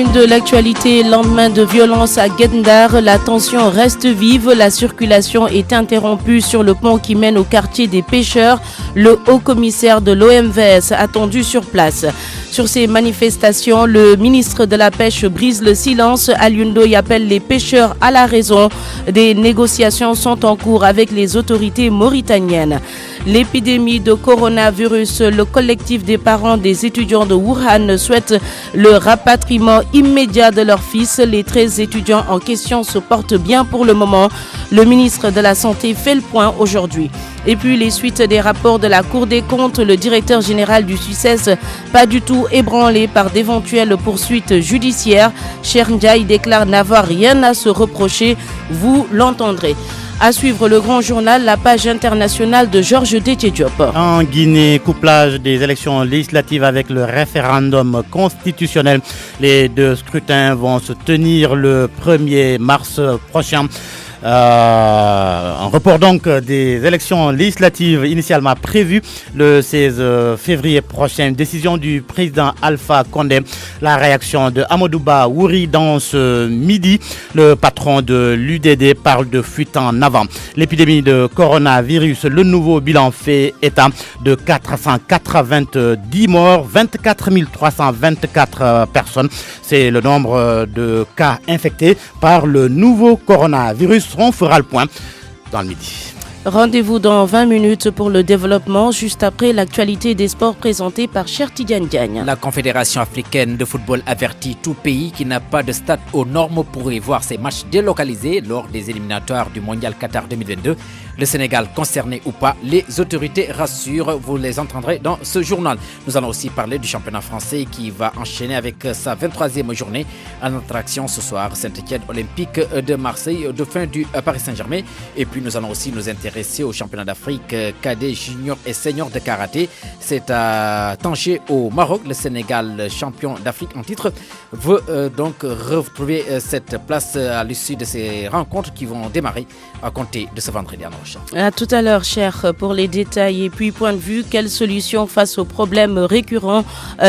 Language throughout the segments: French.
une de l'actualité, lendemain de violence à Guet-Ndar, la tension reste vive, la circulation est interrompue sur le pont qui mène au quartier des pêcheurs. Le haut-commissaire de l'OMVS attendu sur place. Sur ces manifestations, le ministre de la Pêche brise le silence. Alioune Ndoye appelle les pêcheurs à la raison. Des négociations sont en cours avec les autorités mauritaniennes. L'épidémie de coronavirus, le collectif des parents des étudiants de Wuhan souhaite le rapatriement immédiat de leurs fils. Les 13 étudiants en question se portent bien pour le moment. Le ministre de la Santé fait le point aujourd'hui. Et puis les suites des rapports de la Cour des comptes, le directeur général du SUCES, pas du tout ébranlé par d'éventuelles poursuites judiciaires. Cheikh Ndiaye déclare n'avoir rien à se reprocher, vous l'entendrez. À suivre le grand journal, la page internationale de Georges Déthié Diop. En Guinée, couplage des élections législatives avec le référendum constitutionnel. Les deux scrutins vont se tenir le 1er mars prochain. Un report donc des élections législatives initialement prévues le 16 février prochain. Décision du président Alpha Condé. La réaction de Amadouba Wouri dans ce midi. Le patron de l'UDD parle de fuite en avant. L'épidémie de coronavirus, le nouveau bilan fait état de 490 morts, 24 324 personnes. C'est le nombre de cas infectés par le nouveau coronavirus. On fera le point dans le midi. Rendez-vous dans 20 minutes pour le développement, juste après l'actualité des sports présentée par Cher Tidiane Diagne. La Confédération africaine de football avertit tout pays qui n'a pas de stade aux normes pour y voir ses matchs délocalisés lors des éliminatoires du Mondial Qatar 2022. Le Sénégal concerné ou pas, les autorités rassurent, vous les entendrez dans ce journal. Nous allons aussi parler du championnat français qui va enchaîner avec sa 23e journée. En attraction ce soir, Saint-Etienne Olympique de Marseille, dauphin du Paris Saint-Germain. Et puis nous allons aussi nous intéresser au championnat d'Afrique cadet, junior et senior de karaté. C'est à Tanger au Maroc. Le Sénégal, champion d'Afrique en titre, veut donc retrouver cette place à l'issue de ces rencontres qui vont démarrer à compter de ce vendredi. À tout à l'heure, cher, pour les détails. Et puis, point de vue, quelle solution face aux problèmes récurrents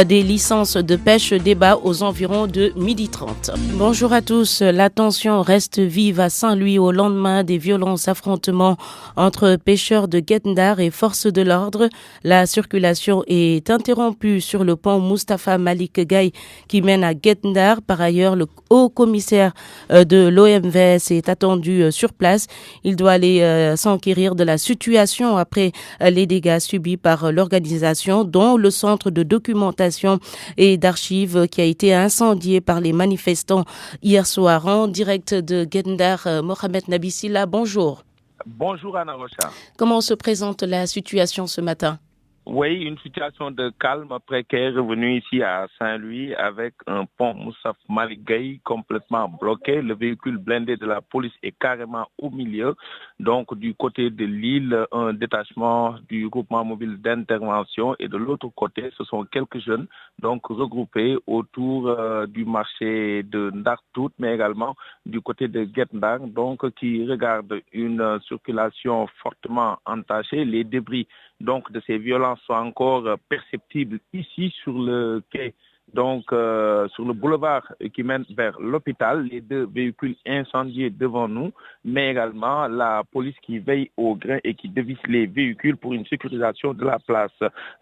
des licences de pêche? Débat aux environs de 12h30. Bonjour à tous. La tension reste vive à Saint-Louis au lendemain des violents affrontements entre pêcheurs de Guet-Ndar et forces de l'ordre. La circulation est interrompue sur le pont Moustapha Malik Gaye qui mène à Guet-Ndar. Par ailleurs, le haut-commissaire de l'OMVS est attendu sur place. Il doit aller s'enquérir de la situation après les dégâts subis par l'organisation, dont le centre de documentation et d'archives qui a été incendié par les manifestants hier soir. En direct de Guet-Ndar, Mohamed Nabissila, bonjour. Bonjour Anna Rocha. Comment se présente la situation ce matin? Oui, une situation de calme précaire revenue ici à Saint-Louis avec un pont Moustapha Malik Gaye complètement bloqué. Le véhicule blindé de la police est carrément au milieu. Donc du côté de l'île, un détachement du groupement mobile d'intervention et de l'autre côté, ce sont quelques jeunes donc regroupés autour du marché de Ndartout, mais également du côté de Guet-Ndar, donc qui regardent une circulation fortement entachée. Les débris donc de ces violences sont encore perceptibles ici sur le quai, donc sur le boulevard qui mène vers l'hôpital, les deux véhicules incendiés devant nous, mais également la police qui veille au grain et qui dévisse les véhicules pour une sécurisation de la place.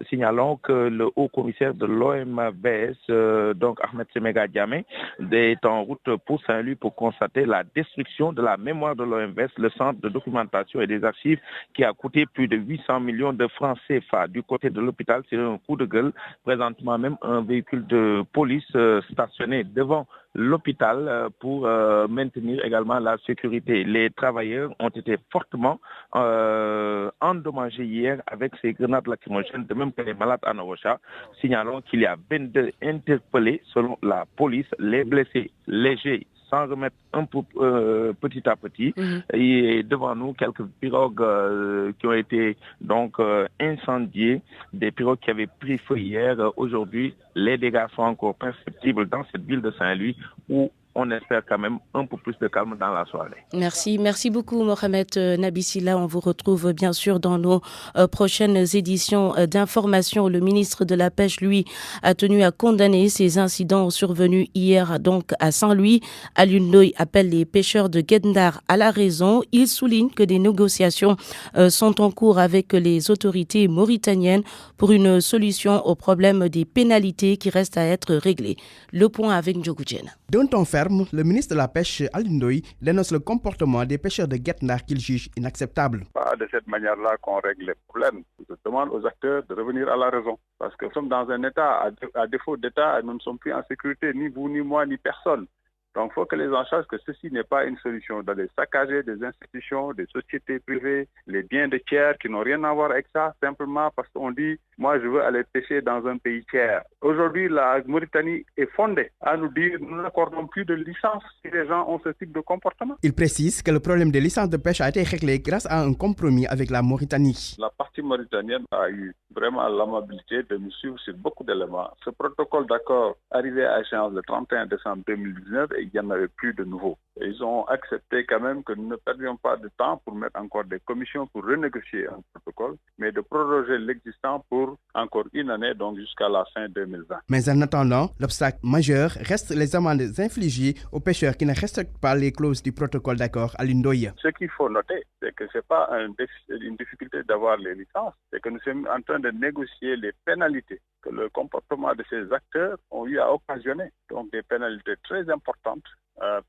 Signalons que le haut-commissaire de l'OMVS, donc Ahmed Semega Diamé, est en route pour Saint-Louis pour constater la destruction de la mémoire de l'OMVS, le centre de documentation et des archives qui a coûté plus de 800 millions de francs CFA. Du côté de l'hôpital, c'est un coup de gueule. Présentement même, un véhicule de police stationné devant l'hôpital pour maintenir également la sécurité. Les travailleurs ont été fortement endommagés hier avec ces grenades lacrymogènes, de même que les malades à Narocha. Signalons qu'il y a 22 interpellés selon la police, les blessés légers s'en remettre un peu petit à petit. Et devant nous, quelques pirogues qui ont été donc incendiées, des pirogues qui avaient pris feu hier. Aujourd'hui, les dégâts sont encore perceptibles dans cette ville de Saint-Louis où on espère quand même un peu plus de calme dans la soirée. Merci beaucoup Mohamed Nabissila. On vous retrouve bien sûr dans nos prochaines éditions d'information. Le ministre de la Pêche, lui, a tenu à condamner ces incidents survenus hier donc à Saint-Louis. Alioune Ndoye appelle les pêcheurs de Guet-Ndar à la raison. Il souligne que des négociations sont en cours avec les autorités mauritaniennes pour une solution au problème des pénalités qui restent à être réglées. Le point avec Ndiogu Diène. D'un ton ferme, le ministre de la Pêche, Alioune Ndoye, dénonce le comportement des pêcheurs de Guet-Ndar qu'il juge inacceptable. Pas de cette manière-là qu'on règle les problèmes. Je demande aux acteurs de revenir à la raison. Parce que nous sommes dans un état, à défaut d'état, nous ne sommes plus en sécurité, ni vous, ni moi, ni personne. Donc il faut que les gens sachent que ceci n'est pas une solution d'aller saccager des institutions, des sociétés privées, les biens de tiers qui n'ont rien à voir avec ça, simplement parce qu'on dit « moi je veux aller pêcher dans un pays tiers ». Aujourd'hui, la Mauritanie est fondée à nous dire « nous n'accordons plus de licence si les gens ont ce type de comportement ». Il précise que le problème des licences de pêche a été réglé grâce à un compromis avec la Mauritanie. La partie mauritanienne a eu vraiment l'amabilité de nous suivre sur beaucoup d'éléments. Ce protocole d'accord arrivé à échéance le 31 décembre 2019 et il n'y en avait plus de nouveau. Et ils ont accepté quand même que nous ne perdions pas de temps pour mettre encore des commissions pour renégocier un protocole, mais de proroger l'existant pour encore une année, donc jusqu'à la fin 2020. Mais en attendant, l'obstacle majeur reste les amendes infligées aux pêcheurs qui ne respectent pas les clauses du protocole d'accord à l'Indoye. Ce qu'il faut noter, c'est que ce n'est pas une difficulté d'avoir les licences, c'est que nous sommes en train de négocier les pénalités que le comportement de ces acteurs ont eu à occasionner. Donc des pénalités très importantes,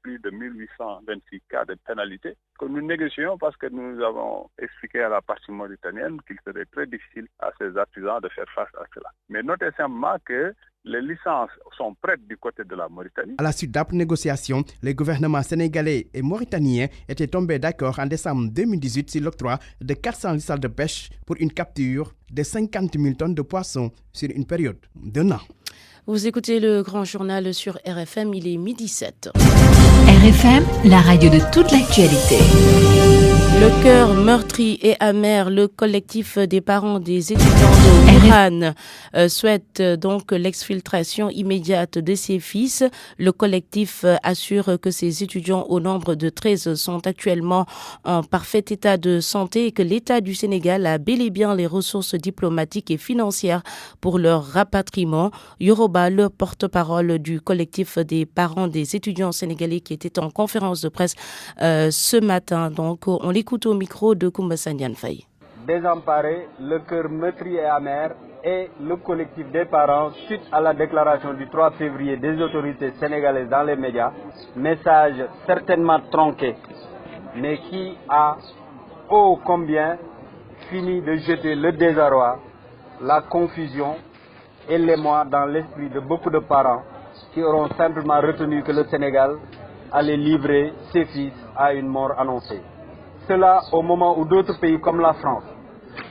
plus de 1826 cas de pénalités, que nous négocions parce que nous avons expliqué à la partie mauritanienne qu'il serait très difficile à ces artisans de faire face à cela. Mais notez simplement que les licences sont prêtes du côté de la Mauritanie. À la suite d'âpres négociations, les gouvernements sénégalais et mauritaniens étaient tombés d'accord en décembre 2018 sur l'octroi de 400 licences de pêche pour une capture de 50 000 tonnes de poissons sur une période d'un an. Vous écoutez le grand journal sur RFM, il est 12h07. RFM, la radio de toute l'actualité. Le cœur meurtri et amer, le collectif des parents des étudiants de Wuhan souhaite donc l'exfiltration immédiate de ses fils. Le collectif assure que ces étudiants au nombre de 13 sont actuellement en parfait état de santé et que l'État du Sénégal a bel et bien les ressources diplomatiques et financières pour leur rapatriement. Yoroba, le porte-parole du collectif des parents des étudiants sénégalais qui était en conférence de presse ce matin. Donc, on l'écoute au micro de Koumba Sandiane Faye. Désemparé, le cœur meurtri et amer, et le collectif des parents suite à la déclaration du 3 février des autorités sénégalaises dans les médias, message certainement tronqué, mais qui a ô combien fini de jeter le désarroi, la confusion et l'émoi dans l'esprit de beaucoup de parents qui auront simplement retenu que le Sénégal allait livrer ses fils à une mort annoncée. Cela au moment où d'autres pays comme la France,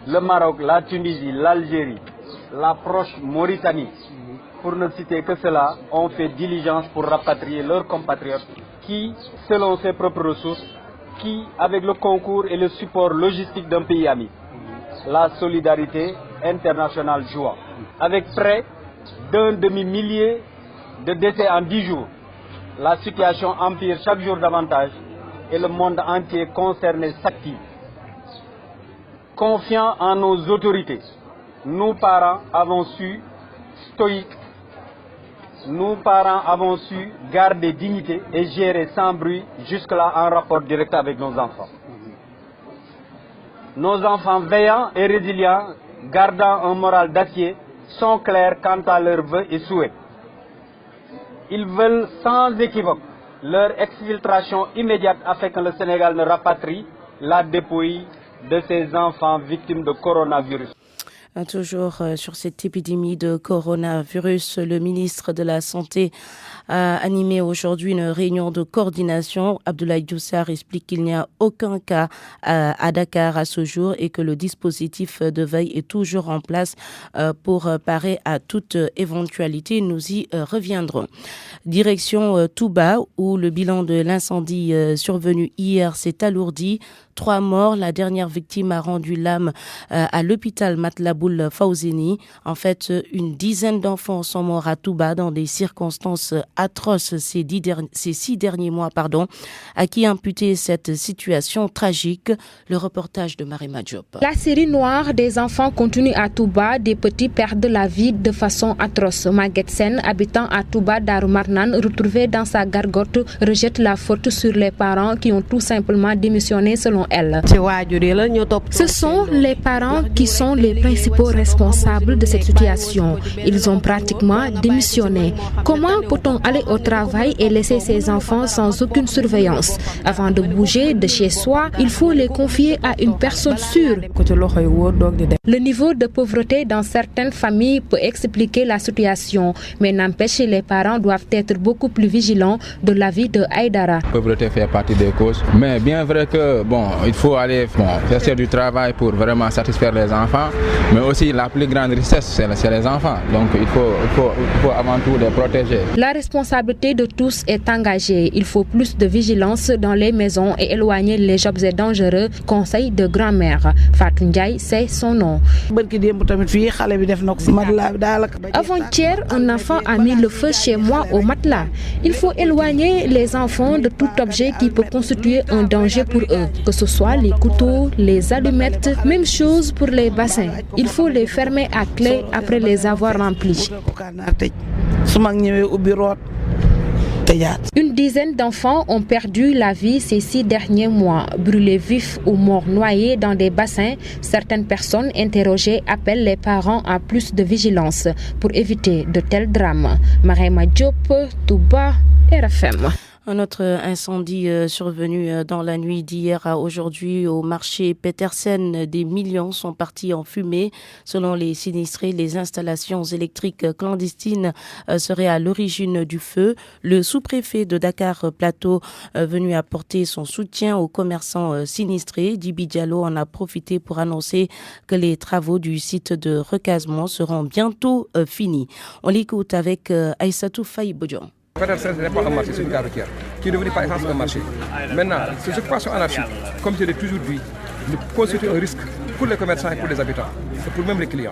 le Maroc, la Tunisie, l'Algérie, la proche Mauritanie, pour ne citer que cela, ont fait diligence pour rapatrier leurs compatriotes qui, selon ses propres ressources, qui, avec le concours et le support logistique d'un pays ami, la solidarité internationale joue. Avec près d'un demi-millier de décès en 10 jours, la situation empire chaque jour davantage et le monde entier concerné s'active. Confiant en nos autorités, nous parents avons su stoïques, nous parents avons su garder dignité et gérer sans bruit jusque-là en rapport direct avec nos enfants. Nos enfants veillants et résilients, gardant un moral d'acier, sont clairs quant à leurs vœux et souhaits. Ils veulent sans équivoque leur exfiltration immédiate afin que le Sénégal ne rapatrie la dépouille de ses enfants victimes de coronavirus. Toujours sur cette épidémie de coronavirus, le ministre de la Santé a animé aujourd'hui une réunion de coordination. Abdoulaye Diouf explique qu'il n'y a aucun cas à Dakar à ce jour et que le dispositif de veille est toujours en place pour parer à toute éventualité. Nous y reviendrons. Direction Touba, où le bilan de l'incendie survenu hier s'est alourdi. 3 morts. La dernière victime a rendu l'âme à l'hôpital Matlaboul Fawzeni. En fait, une dizaine d'enfants sont morts à Touba dans des circonstances atroces ces 6 derniers mois. À qui imputer cette situation tragique? Le reportage de Marema Diop. La série noire des enfants continue à Touba. Des petits perdent la vie de façon atroce. Maguette Sen, habitant à Touba Darou-Marnane, retrouvé dans sa gargote, rejette la faute sur les parents qui ont tout simplement démissionné selon elle. Ce sont les parents qui sont les principaux responsables de cette situation. Ils ont pratiquement démissionné. Comment peut-on aller au travail et laisser ses enfants sans aucune surveillance? Avant de bouger de chez soi, il faut les confier à une personne sûre. Le niveau de pauvreté dans certaines familles peut expliquer la situation, mais n'empêche, les parents doivent être beaucoup plus vigilants de l'avis de Aïdara. La pauvreté fait partie des causes, mais bien vrai que il faut aller faire du travail pour vraiment satisfaire les enfants, mais aussi la plus grande richesse c'est les enfants, donc il faut avant tout les protéger. La responsabilité de tous est engagée. Il faut plus de vigilance dans les maisons et éloigner les objets dangereux. Conseil de grand-mère. Fatou Ndiaye, c'est son nom. Avant-hier, un enfant a mis le feu chez moi au matelas. Il faut éloigner les enfants de tout objet qui peut constituer un danger pour eux, que ce soit les couteaux, les allumettes, même chose pour les bassins. Il faut les fermer à clé après les avoir remplis. Une dizaine d'enfants ont perdu la vie ces 6 derniers mois, brûlés vifs ou morts noyés dans des bassins. Certaines personnes interrogées appellent les parents à plus de vigilance pour éviter de tels drames. Marema Diop, Touba, RFM. Un autre incendie survenu dans la nuit d'hier à aujourd'hui au marché Petersen. Des millions sont partis en fumée. Selon les sinistrés, les installations électriques clandestines seraient à l'origine du feu. Le sous-préfet de Dakar Plateau venu apporter son soutien aux commerçants sinistrés. Dibi Diallo en a profité pour annoncer que les travaux du site de recasement seront bientôt finis. On l'écoute avec Aïssatou Faye-Bodian. Petersen n'est pas un marché, c'est une gare routière qui est devenue par essence un marché. Maintenant, ces occupations anarchiques, comme je l'ai toujours dit, constituent un risque pour les commerçants et pour les habitants, et pour même les clients.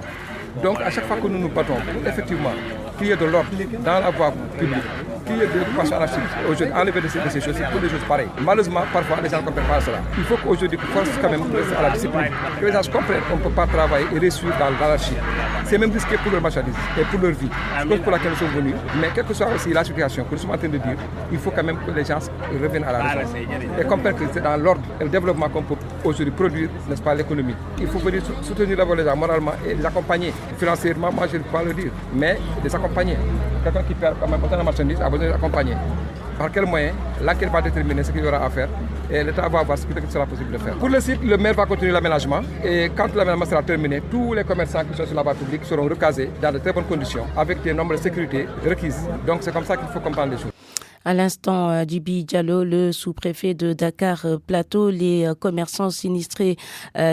Donc, à chaque fois que nous nous battons, effectivement, qu'il y ait de l'ordre dans la voie publique, qu'il y ait des occupations anarchiques, aujourd'hui, enlever de ces choses, c'est pour des choses pareilles. Malheureusement, parfois, les gens ne comprennent pas cela. Il faut qu'aujourd'hui, qu'on force quand même à la discipline, que les gens comprennent qu'on ne peut pas travailler et réussir dans l'anarchie. C'est même risqué pour leur marchandise et pour leur vie. C'est cause pour laquelle nous sommes venus. Mais quelle que soit aussi la situation que nous sommes en train de dire, il faut quand même que les gens reviennent à la raison et comprennent que c'est dans l'ordre et le développement qu'on peut aujourd'hui produire, n'est-ce pas, l'économie. Il faut venir soutenir d'abord les gens moralement et les accompagner. Financièrement, moi je ne peux pas le dire, mais les accompagner. Quelqu'un qui perd quand même autant de marchandises a besoin d'accompagner. Par quel moyen? L'enquête va déterminer ce qu'il y aura à faire et l'État va voir ce qu'il sera possible de faire. Pour le site, le maire va continuer l'aménagement et quand l'aménagement sera terminé, tous les commerçants qui sont sur la voie publique seront recasés dans de très bonnes conditions avec des nombres de sécurité requises. Donc c'est comme ça qu'il faut comprendre les choses. À l'instant, Dibi Diallo, le sous-préfet de Dakar Plateau, les commerçants sinistrés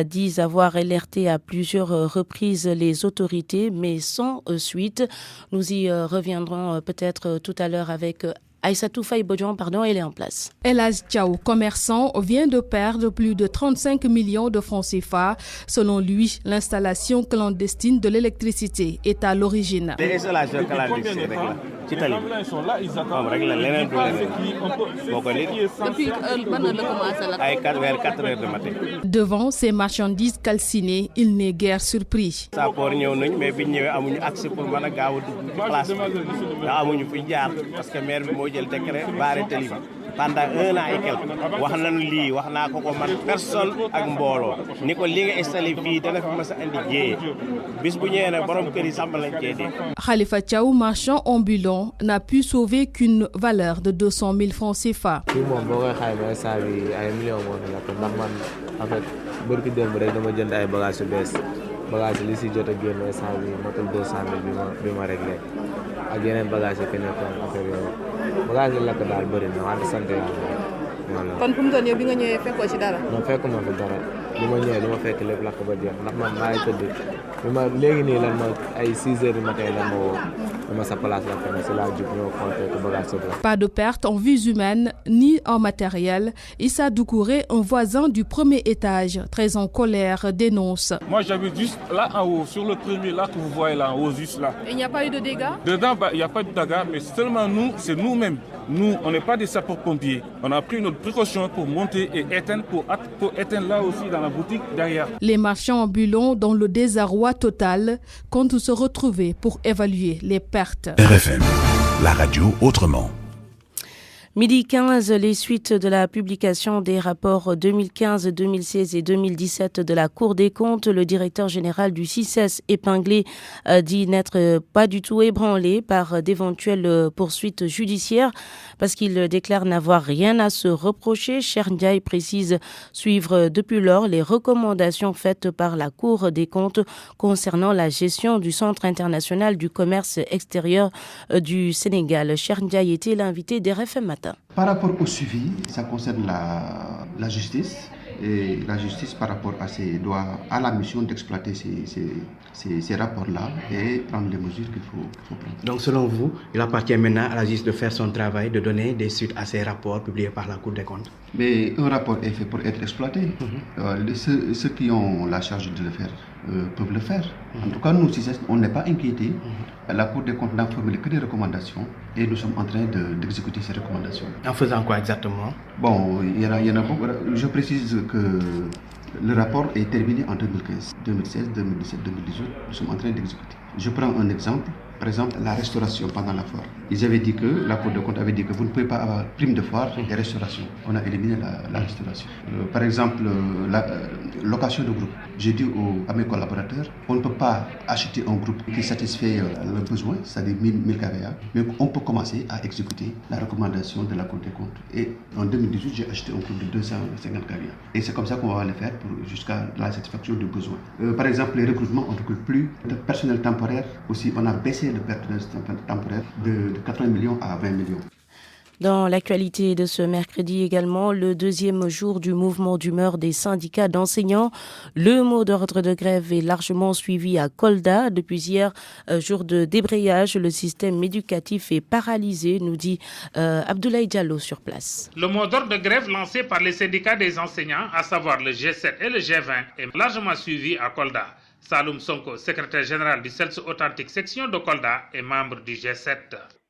disent avoir alerté à plusieurs reprises les autorités, mais sans suite. Nous y reviendrons peut-être tout à l'heure avec Aïssatou Faye-Bodian, elle est en place. Elhadj Thiaw, commerçant, vient de perdre plus de 35 millions de francs CFA. Selon lui, l'installation clandestine de l'électricité est à l'origine. Les installations clandestines, Depuis vers 4 heures du matin. Devant ces marchandises calcinées, il n'est guère surpris. Pendant 1 an et quelques wax nañu lii wax naa ko man personne ak mbooloo ni ko li nga installé fii dana fi mas a andi jéeye bis bu ñëwee nag borom kër yi sàmm lañ cee dee. Khalifa Thiaw, marchand ambulant, n'a pu sauver qu'une valeur de 200 000 francs CFA. Fii moom boo koy xayma saa bi ay millions moo fi nekk ndax man en fait bërki démb rek dama jënd ay bagages yu bees bagages li si jot a génn saa bi motul 200 000 bi ma réglé ak yeneen bagages yi fi nekkoon affaire yooyu bagage yi lakk daal bëri na wante sant yàlla. Kon fu mu toll nii bi nga ñëwee fekkoo ci dara. non fekkuma fi dara bi ma ñëwee li ma fekk lépp lakk ba jeex ndax man maa ngi tëdd bi ma léegi nii lan ma ay 6 heures du matin lan ma woo dama sa place la fenn si laa jub ñëw xool fekk bagage sëb la. Pas de perte en vies humaines ni en matériel. Issa Doucouré, un voisin du premier étage, très en colère, dénonce. Moi j'habite juste là en haut, sur le premier là que vous voyez là en haut, juste là. Et il n'y a pas eu de dégâts? Dedans, il n'y a pas de dégâts, mais seulement nous, c'est nous-mêmes. Nous, on n'est pas des sapeurs-pompiers. On a pris notre précaution pour monter et éteindre, pour éteindre là aussi dans la boutique derrière. Les marchands ambulants, dans le désarroi total, comptent se retrouver pour évaluer les pertes. RFM, la radio autrement. Midi 15, les suites de la publication des rapports 2015, 2016 et 2017 de la Cour des comptes. Le directeur général du CICES épinglé dit n'être pas du tout ébranlé par d'éventuelles poursuites judiciaires parce qu'il déclare n'avoir rien à se reprocher. Cheikh Ndiaye précise suivre depuis lors les recommandations faites par la Cour des comptes concernant la gestion du Centre international du commerce extérieur du Sénégal. Cheikh Ndiaye était l'invité d'RFM Matin. Par rapport au suivi, ça concerne la justice. Et la justice, par rapport à la mission d'exploiter ces rapports-là et prendre les mesures qu'il faut prendre. Donc, selon vous, il appartient maintenant à la justice de faire son travail, de donner des suites à ces rapports publiés par la Cour des comptes. Mais un rapport est fait pour être exploité. Ceux qui ont la charge de le faire peuvent le faire. En tout cas, nous, on n'est pas inquiétés. La Cour des comptes n'a formulé que des recommandations et nous sommes en train d'exécuter ces recommandations. En faisant quoi exactement? Bon, il y en a beaucoup. Je précise que le rapport est terminé en 2015, 2016, 2017, 2018. Nous sommes en train d'exécuter. Je prends un exemple. Par exemple, la restauration pendant la foire. La Cour des comptes avait dit que vous ne pouvez pas avoir prime de foire et restauration. On a éliminé la restauration. Par exemple, la location de groupe. J'ai dit à mes collaborateurs, on ne peut pas acheter un groupe qui satisfait leurs besoins, c'est-à-dire 1000 kVA, mais on peut commencer à exécuter la recommandation de la Cour des comptes. Et en 2018, j'ai acheté un groupe de 250 kVA. Et c'est comme ça qu'on va le faire jusqu'à la satisfaction du besoin. Par exemple, les recrutements, on ne recrute plus de personnel temporaire. Aussi, on a baissé le personnel temporaire de 80 millions à 20 millions. Dans l'actualité de ce mercredi également, le deuxième jour du mouvement d'humeur des syndicats d'enseignants. Le mot d'ordre de grève est largement suivi à Kolda. Depuis hier, jour de débrayage, le système éducatif est paralysé, nous dit Abdoulaye Diallo sur place. Le mot d'ordre de grève lancé par les syndicats des enseignants, à savoir le G7 et le G20, est largement suivi à Kolda. Saloum Sonko, secrétaire général du CELS authentique section de Kolda et membre du G7.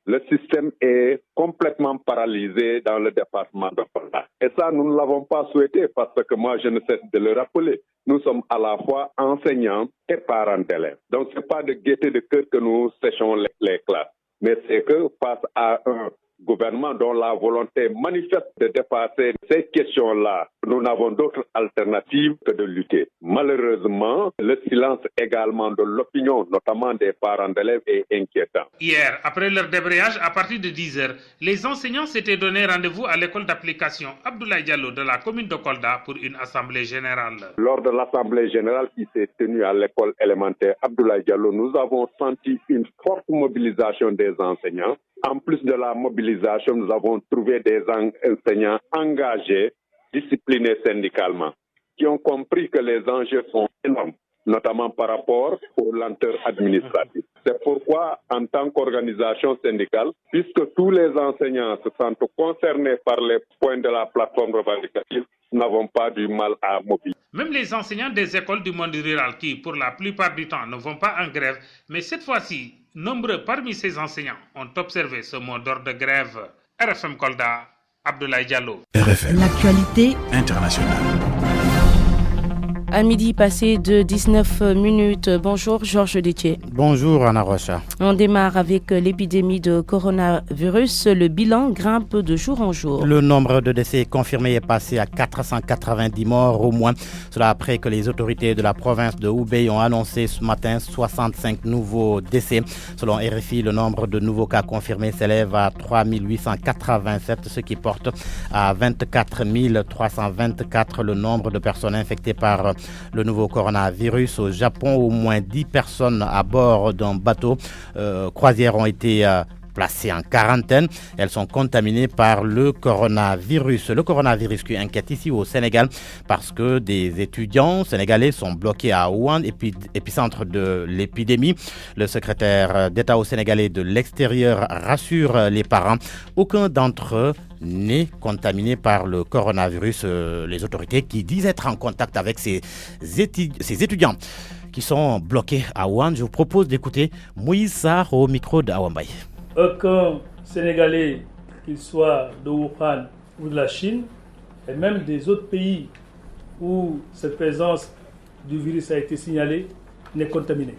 Le système est complètement paralysé dans le département de Kolda. Et ça, nous ne l'avons pas souhaité parce que moi, je ne cesse de le rappeler. Nous sommes à la fois enseignants et parents d'élèves. Donc, ce n'est pas de gaieté de cœur que nous séchons les classes. Mais c'est que face à un gouvernement dont la volonté manifeste de dépasser ces questions-là, nous n'avons d'autre alternative que de lutter. Malheureusement, le silence également de l'opinion, notamment des parents d'élèves, est inquiétant. Hier, après leur débrayage, à partir de 10h, les enseignants s'étaient donné rendez-vous à l'école d'application Abdoulaye Diallo de la commune de Kolda pour une assemblée générale. Lors de l'assemblée générale qui s'est tenue à l'école élémentaire Abdoulaye Diallo, nous avons senti une forte mobilisation des enseignants. En plus de la mobilisation, nous avons trouvé des enseignants engagés, disciplinés syndicalement, qui ont compris que les enjeux sont énormes, notamment par rapport aux lenteurs administratives. C'est pourquoi, en tant qu'organisation syndicale, puisque tous les enseignants se sentent concernés par les points de la plateforme revendicative, nous n'avons pas du mal à mobiliser. Même les enseignants des écoles du monde rural qui, pour la plupart du temps, ne vont pas en grève, mais cette fois-ci, nombreux parmi ces enseignants ont observé ce mot d'ordre de grève. RFM Kolda, Abdoulaye Diallo. RFM. L'actualité internationale. À midi passé de 19 minutes. Bonjour Georges Détier. Bonjour Anna Rocha. On démarre avec l'épidémie de coronavirus. Le bilan grimpe de jour en jour. Le nombre de décès confirmés est passé à 490 morts au moins. Cela après que les autorités de la province de Hubei ont annoncé ce matin 65 nouveaux décès. Selon RFI, le nombre de nouveaux cas confirmés s'élève à 3887, ce qui porte à 24 324 le nombre de personnes infectées par le nouveau coronavirus. Au Japon, au moins 10 personnes à bord d'un bateau croisière ont été placées en quarantaine. Elles sont contaminées par le coronavirus. Le coronavirus qui inquiète ici au Sénégal parce que des étudiants sénégalais sont bloqués à Wuhan, épicentre de l'épidémie. Le secrétaire d'État au Sénégalais de l'extérieur rassure les parents. Aucun d'entre eux n'est contaminé par le coronavirus. Les autorités qui disent être en contact avec ces étudiants qui sont bloqués à Wuhan. Je vous propose d'écouter Moïse Sarr au micro d'Awambaye. Aucun Sénégalais, qu'il soit de Wuhan ou de la Chine, et même des autres pays où cette présence du virus a été signalée, n'est contaminé.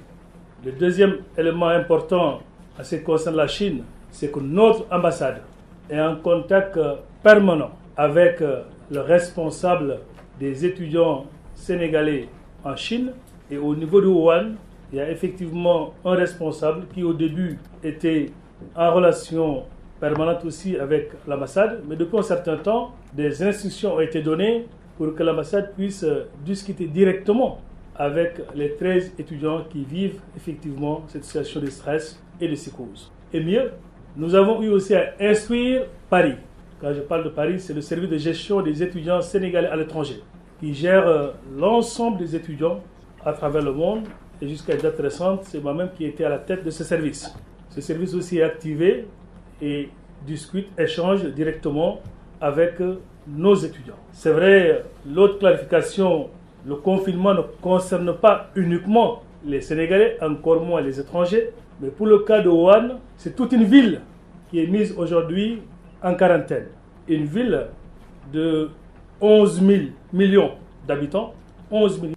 Le deuxième élément important à ce qui concerne la Chine, c'est que notre ambassade est en contact permanent avec le responsable des étudiants sénégalais en Chine. Et au niveau de Wuhan, il y a effectivement un responsable qui au début était en relation permanente aussi avec l'ambassade. Mais depuis un certain temps, des instructions ont été données pour que l'ambassade puisse discuter directement avec les 13 étudiants qui vivent effectivement cette situation de stress et de psychose. Et mieux, nous avons eu aussi à instruire Paris. Quand je parle de Paris, c'est le service de gestion des étudiants sénégalais à l'étranger qui gère l'ensemble des étudiants à travers le monde. Et jusqu'à une date récente, c'est moi-même qui étais à la tête de ce service. Ce service aussi est activé et discute, échange directement avec nos étudiants. C'est vrai, l'autre clarification, le confinement ne concerne pas uniquement les Sénégalais, encore moins les étrangers, mais pour le cas de Wuhan, c'est toute une ville qui est mise aujourd'hui en quarantaine. Une ville de 11 millions d'habitants, 11 millions.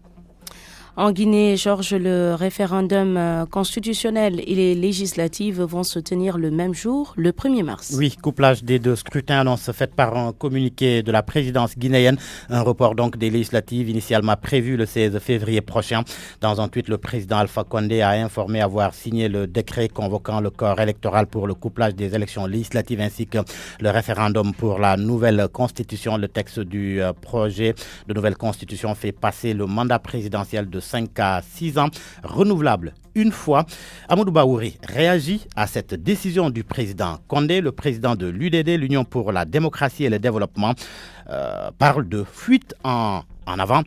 En Guinée, Georges, le référendum constitutionnel et les législatives vont se tenir le même jour, le 1er mars. Oui, couplage des deux scrutins, annonce faite par un communiqué de la présidence guinéenne. Un report donc des législatives initialement prévu le 16 février prochain. Dans un tweet, le président Alpha Condé a informé avoir signé le décret convoquant le corps électoral pour le couplage des élections législatives ainsi que le référendum pour la nouvelle constitution. Le texte du projet de nouvelle constitution fait passer le mandat présidentiel de 5 à 6 ans, renouvelable une fois. Amadou Baouri réagit à cette décision du président Condé. Le président de l'UDD, l'Union pour la démocratie et le développement, parle de fuite en avant.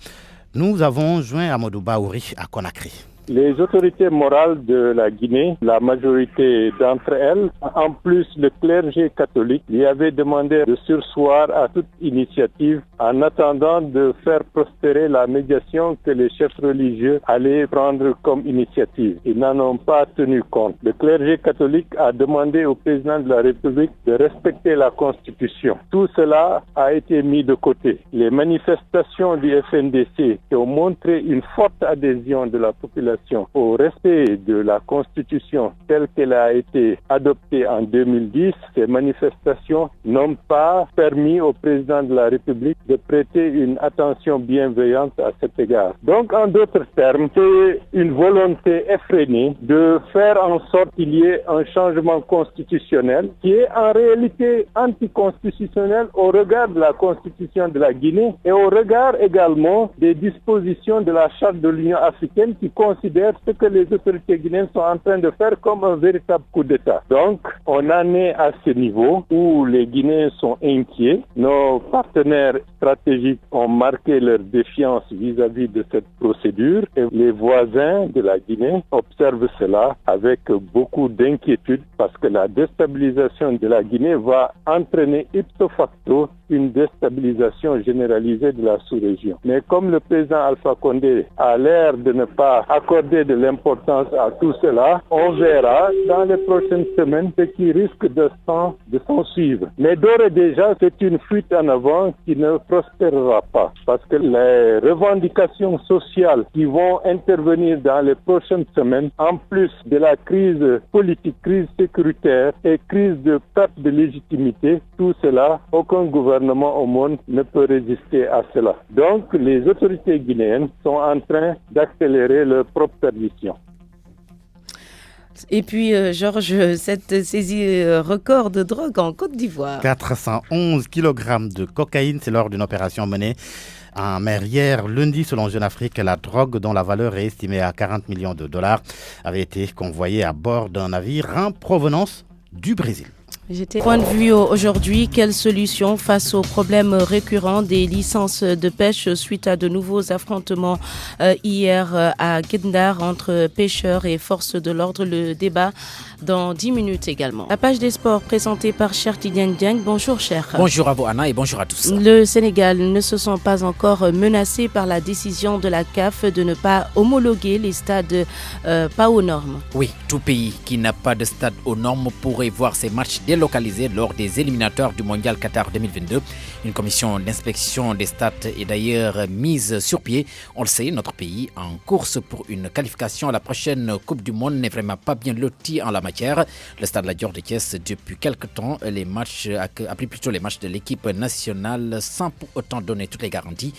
Nous avons joint Amadou Baouri à Conakry. Les autorités morales de la Guinée, la majorité d'entre elles, en plus le clergé catholique, lui avait demandé de surseoir à toute initiative en attendant de faire prospérer la médiation que les chefs religieux allaient prendre comme initiative. Ils n'en ont pas tenu compte. Le clergé catholique a demandé au président de la République de respecter la Constitution. Tout cela a été mis de côté. Les manifestations du FNDC qui ont montré une forte adhésion de la population au respect de la Constitution telle qu'elle a été adoptée en 2010, ces manifestations n'ont pas permis au président de la République de prêter une attention bienveillante à cet égard. Donc, en d'autres termes, c'est une volonté effrénée de faire en sorte qu'il y ait un changement constitutionnel qui est en réalité anticonstitutionnel au regard de la Constitution de la Guinée et au regard également des dispositions de la Charte de l'Union africaine qui considère ce que les autorités guinéennes sont en train de faire comme un véritable coup d'État. Donc, on en est à ce niveau où les Guinéens sont inquiets. Nos partenaires stratégiques ont marqué leur défiance vis-à-vis de cette procédure et les voisins de la Guinée observent cela avec beaucoup d'inquiétude parce que la déstabilisation de la Guinée va entraîner ipso facto une déstabilisation généralisée de la sous-région. Mais comme le président Alpha Condé a l'air de ne pas accorder de l'importance à tout cela, on verra dans les prochaines semaines ce qui risque de s'en suivre. Mais d'ores et déjà, c'est une fuite en avant qui ne prospérera pas parce que les revendications sociales qui vont intervenir dans les prochaines semaines, en plus de la crise politique, crise sécuritaire et crise de perte de légitimité, tout cela, aucun gouvernement au monde ne peut résister à cela. Donc, les autorités guinéennes sont en train d'accélérer leur propre perdition. Et puis, Georges, cette saisie record de drogue en Côte d'Ivoire. 411 kg de cocaïne, c'est lors d'une opération menée en mer hier, lundi, selon Jeune Afrique. La drogue, dont la valeur est estimée à 40 millions de dollars, avait été convoyée à bord d'un navire en provenance du Brésil. Point de vue aujourd'hui, quelle solution face aux problèmes récurrents des licences de pêche suite à de nouveaux affrontements hier à Guet-Ndar entre pêcheurs et forces de l'ordre? Le débat dans 10 minutes également. La page des sports présentée par Cher Tidiane Diagne. Bonjour Cher. Bonjour à vous Anna et bonjour à tous. Le Sénégal ne se sent pas encore menacé par la décision de la CAF de ne pas homologuer les stades pas aux normes. Oui, tout pays qui n'a pas de stade aux normes pourrait voir ses matchs délocalisés lors des éliminatoires du Mondial Qatar 2022. Une commission d'inspection des stades est d'ailleurs mise sur pied. On le sait, notre pays en course pour une qualification à la prochaine Coupe du Monde n'est vraiment pas bien loti en la matière. Le stade La Dior de Thiès, depuis quelque temps, les matchs appelés plutôt les matchs de l'équipe nationale sans pour autant donner toutes les garanties.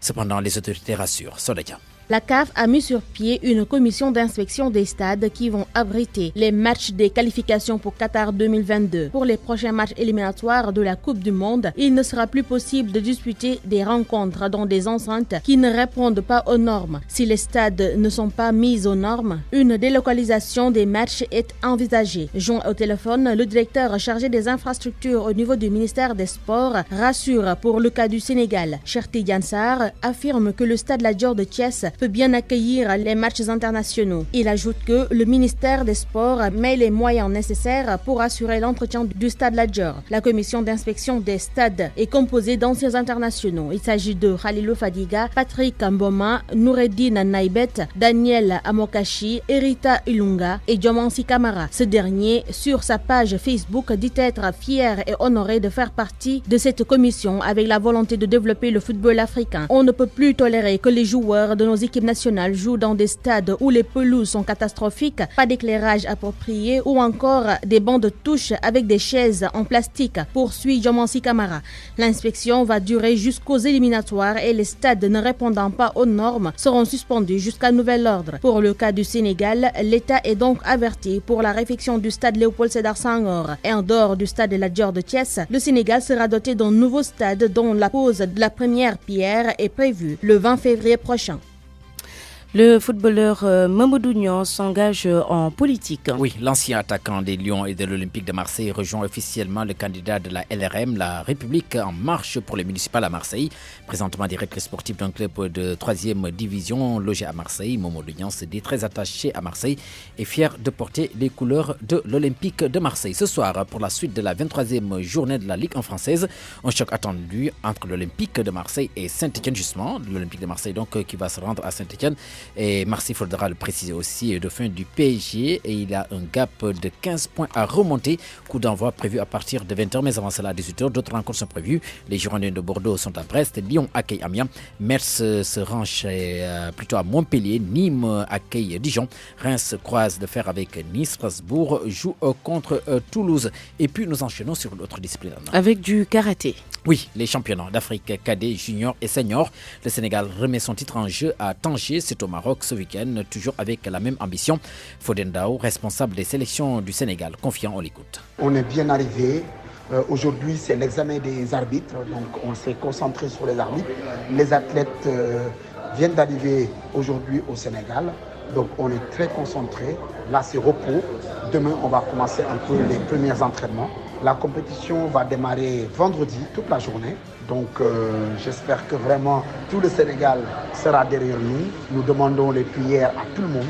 Cependant, les autorités rassurent. Sodadia. La CAF a mis sur pied une commission d'inspection des stades qui vont abriter les matchs des qualifications pour Qatar 2022. Pour les prochains matchs éliminatoires de la Coupe du Monde, il ne sera plus possible de disputer des rencontres dans des enceintes qui ne répondent pas aux normes. Si les stades ne sont pas mis aux normes, une délocalisation des matchs est envisagée. Joint au téléphone, le directeur chargé des infrastructures au niveau du ministère des Sports rassure pour le cas du Sénégal. Cher Tidiane Sarr affirme que le stade La Dior de Thiès peut bien accueillir les matchs internationaux. Il ajoute que le ministère des Sports met les moyens nécessaires pour assurer l'entretien du stade La Dior. La commission d'inspection des stades est composée d'anciens internationaux. Il s'agit de Khalilou Fadiga, Patrick Mboma, Noureddine Naibet, Daniel Amokachi, Erita Ilunga et Diomansi Kamara. Ce dernier, sur sa page Facebook, dit être fier et honoré de faire partie de cette commission avec la volonté de développer le football africain. On ne peut plus tolérer que les joueurs de nos équipes nationales jouent dans des stades où les pelouses sont catastrophiques, pas d'éclairage approprié ou encore des bancs de touche avec des chaises en plastique, poursuit Diomansi Kamara. L'inspection va durer jusqu'aux éliminatoires et les stades ne répondant pas aux normes seront suspendus jusqu'à nouvel ordre. Pour le cas du Sénégal, l'État est donc averti pour la réfection du stade Léopold Sédar Senghor. Et en dehors du stade La Dior de Thiès, le Sénégal sera doté d'un nouveau stade dont la pose de la première pierre est prévue le 20 février prochain. Le footballeur Mamadou Niang s'engage en politique. Oui, l'ancien attaquant des Lions et de l'Olympique de Marseille rejoint officiellement le candidat de la LRM, la République en marche pour les municipales à Marseille. Présentement directeur sportif d'un club de 3e division logé à Marseille, Mamadou Niang se dit très attaché à Marseille et fier de porter les couleurs de l'Olympique de Marseille. Ce soir, pour la suite de la 23e journée de la Ligue 1 française, un choc attendu entre l'Olympique de Marseille et Saint-Etienne justement. L'Olympique de Marseille donc qui va se rendre à Saint-Etienne. Et Marseille, faudra le préciser aussi, de fin du PSG et il a un gap de 15 points à remonter. Coup d'envoi prévu à partir de 20h, mais avant cela à 18h. D'autres rencontres sont prévues. Les Girondins de Bordeaux sont à Brest, Lyon accueille Amiens, Metz se range plutôt à Montpellier, Nîmes accueille Dijon, Reims croise de fer avec Nice, Strasbourg joue contre Toulouse. Et puis nous enchaînons sur l'autre discipline. Avec du karaté. Oui, les championnats d'Afrique cadet, junior et senior. Le Sénégal remet son titre en jeu à Tanger, c'est au Maroc ce week-end, toujours avec la même ambition. Foden Dao, responsable des sélections du Sénégal, confiant, on l'écoute. On est bien arrivé. Aujourd'hui, c'est l'examen des arbitres, donc on s'est concentré sur les arbitres. Les athlètes viennent d'arriver aujourd'hui au Sénégal, donc on est très concentré. Là, c'est repos. Demain, on va commencer un peu les premiers entraînements. La compétition va démarrer vendredi, toute la journée. Donc j'espère que vraiment tout le Sénégal sera derrière nous. Nous demandons les prières à tout le monde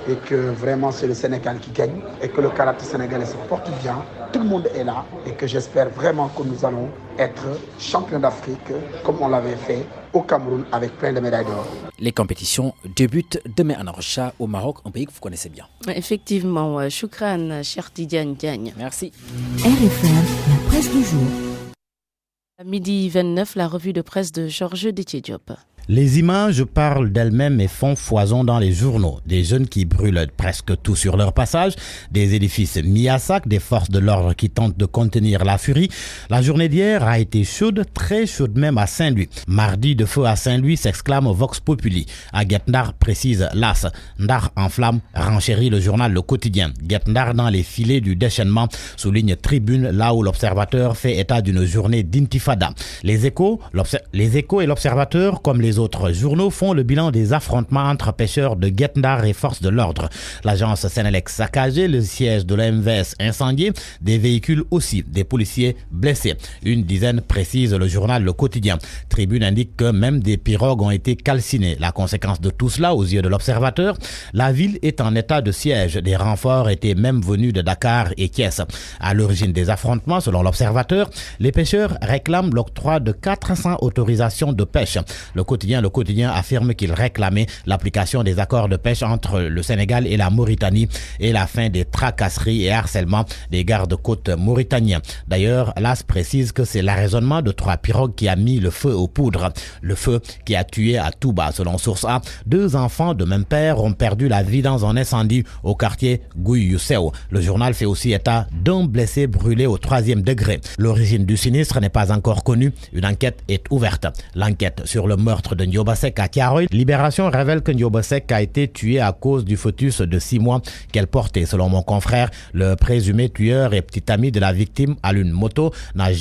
et que vraiment c'est le Sénégal qui gagne et que le karaté sénégalais se porte bien. Tout le monde est là et que j'espère vraiment que nous allons être champions d'Afrique comme on l'avait fait au Cameroun avec plein de médailles d'or. Les compétitions débutent demain à Arusha au Maroc, un pays que vous connaissez bien. Effectivement, Choukran, Cher Tidiane Diagne. Merci. RFM, la presse du jour. À midi 29, la revue de presse de Georges Détié-Diop. Les images parlent d'elles-mêmes et font foison dans les journaux. Des jeunes qui brûlent presque tout sur leur passage, des édifices mis à sac, des forces de l'ordre qui tentent de contenir la furie. La journée d'hier a été chaude, très chaude même à Saint-Louis. Mardi de feu à Saint-Louis, s'exclame Vox Populi. À Guet-Ndar, précise l'AS. Ndar en flamme, renchérit le journal Le Quotidien. Guet-Ndar dans les filets du déchaînement, souligne Tribune, là où l'Observateur fait état d'une journée d'intifada. Les Échos et l'Observateur, comme les autres journaux font le bilan des affrontements entre pêcheurs de Guet Ndar et forces de l'ordre. L'agence Sénélec saccagée, le siège de l'OMVS incendié, des véhicules aussi, des policiers blessés. Une dizaine précise le journal Le Quotidien. Tribune indique que même des pirogues ont été calcinées. La conséquence de tout cela, aux yeux de l'Observateur, la ville est en état de siège. Des renforts étaient même venus de Dakar et Thiès. À l'origine des affrontements, selon l'Observateur, les pêcheurs réclament l'octroi de 400 autorisations de pêche. Le quotidien affirme qu'il réclamait l'application des accords de pêche entre le Sénégal et la Mauritanie et la fin des tracasseries et harcèlements des gardes-côtes mauritaniens. D'ailleurs, l'AS précise que c'est l'arraisonnement de 3 pirogues qui a mis le feu aux poudres. Le feu qui a tué à Touba. Selon Source A, 2 enfants de même père ont perdu la vie dans un incendie au quartier Gouy-Yousseo. Le journal fait aussi état d'un blessé brûlé au 3e degré. L'origine du sinistre n'est pas encore connue. Une enquête est ouverte. L'enquête sur le meurtre de Ndiobasek à Thiaroye. Libération révèle que Ndiobasek a été tué à cause du fœtus de 6 mois qu'elle portait. Selon mon confrère, le présumé tueur et petit ami de la victime, Alun Moto, n'a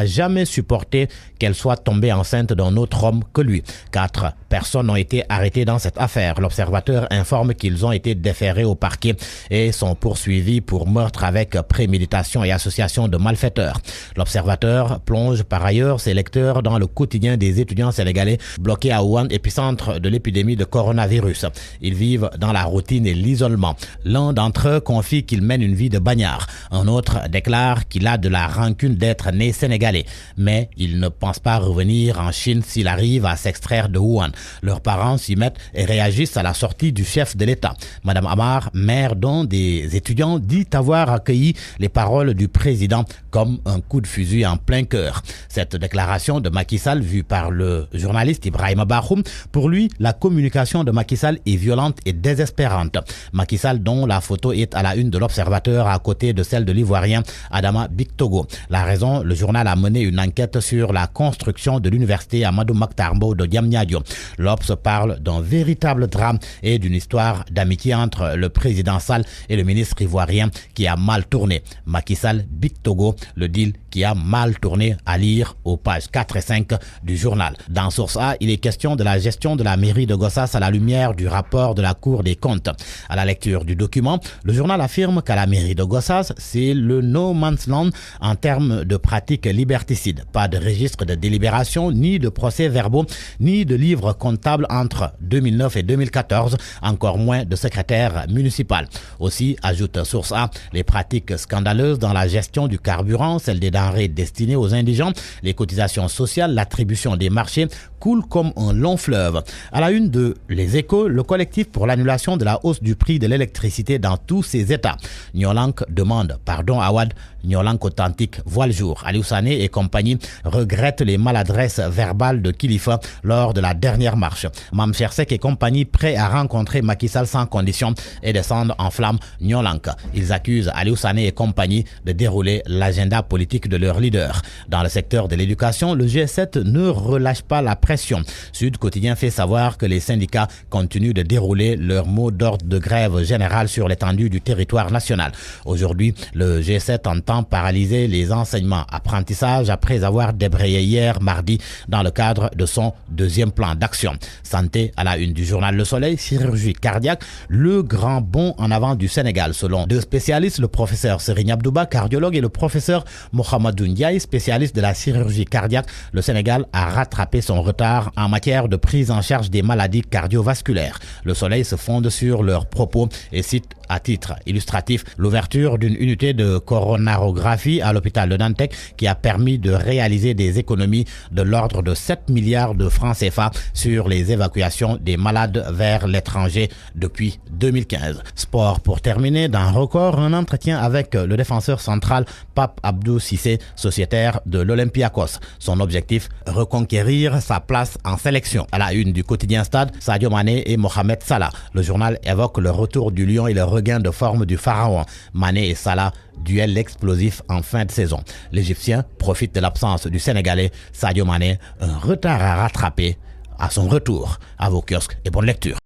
jamais supporté qu'elle soit tombée enceinte d'un autre homme que lui. 4 personnes ont été arrêtées dans cette affaire. L'Observateur informe qu'ils ont été déférés au parquet et sont poursuivis pour meurtre avec préméditation et association de malfaiteurs. L'Observateur plonge par ailleurs ses lecteurs dans le quotidien des étudiants sénégalais bloqués à Wuhan, épicentre de l'épidémie de coronavirus. Ils vivent dans la routine et l'isolement. L'un d'entre eux confie qu'il mène une vie de bagnard. Un autre déclare qu'il a de la rancune d'être né sénégalais, mais il ne pense pas revenir en Chine s'il arrive à s'extraire de Wuhan. Leurs parents s'y mettent et réagissent à la sortie du chef de l'État. Madame Amar, mère d'un des étudiants, dit avoir accueilli les paroles du président comme un coup de fusil en plein cœur. Cette déclaration de Macky Sall, vue par le journaliste Ibrahima Bakhoum, pour lui, la communication de Macky Sall est violente et désespérante. Macky Sall, dont la photo est à la une de l'Observateur à côté de celle de l'Ivoirien Adama Bictogo. La raison, le journal a mené une enquête sur la construction de l'université Amadou Mahtar Mbow de Diamniadio. L'Obs parle d'un véritable drame et d'une histoire d'amitié entre le président Sall et le ministre ivoirien qui a mal tourné. Macky Sall, Bictogo, le deal qui a mal tourné, à lire aux pages 4 et 5 du journal. Dans Source A, il est question de la gestion de la mairie de Gossas à la lumière du rapport de la Cour des comptes. À la lecture du document, le journal affirme qu'à la mairie de Gossas, c'est le no man's land en termes de pratiques liberticides. Pas de registre de délibération, ni de procès-verbaux, ni de livres comptables entre 2009 et 2014, encore moins de secrétaire municipal. Aussi, ajoute Source A, les pratiques scandaleuses dans la gestion du carburant, celle des denrées destinées aux indigents, les cotisations sociales, l'attribution des marchés coulent comme un long fleuve. À la une de Les Échos, le collectif pour l'annulation de la hausse du prix de l'électricité dans tous ses états. Nyolank demande pardon à Wad, Nyolank authentique voit le jour. Aliou Sané et compagnie regrettent les maladresses verbales de Kilifeu lors de la dernière marche. Mam Chersek et compagnie prêts à rencontrer Macky Sall sans condition et descendre en flamme Nyolank. Ils accusent Aliou Sané et compagnie de dérouler l'agenda politique de leur leader. Dans le secteur de l'éducation, le G7 ne relâche pas la pression. Sud Quotidien fait savoir que les syndicats continuent de dérouler leur mot d'ordre de grève générale sur l'étendue du territoire national. Aujourd'hui, le G7 entend paralyser les enseignements apprentissage après avoir débrayé hier mardi dans le cadre de son deuxième plan d'action. Santé à la une du journal Le Soleil, chirurgie cardiaque, le grand bond en avant du Sénégal selon 2 spécialistes, le professeur Serigne Abdouba, cardiologue, et le professeur Mohamedou Ndiaye, spécialiste de la chirurgie cardiaque. Le Sénégal a rattrapé son retard en matière de prise en charge des maladies cardiovasculaires. Le Soleil se fonde sur leurs propos et cite à titre illustratif l'ouverture d'une unité de coronarographie à l'hôpital de Dantec qui a permis de réaliser des économies de l'ordre de 7 milliards de francs CFA sur les évacuations des malades vers l'étranger depuis 2015. Sport pour terminer, dans Record, un entretien avec le défenseur central Pape Abdou Cissé, sociétaire de l'Olympiakos. Son objectif, reconquérir sa place en sélection. À la une du quotidien Stade, Sadio Mané et Mohamed Salah. Le journal évoque le retour du Lion et le regain de forme du Pharaon. Mané et Salah, duel explosif en fin de saison. L'Égyptien profite de l'absence du Sénégalais Sadio Mané, un retard à rattraper à son retour. À vos kiosques et bonne lecture.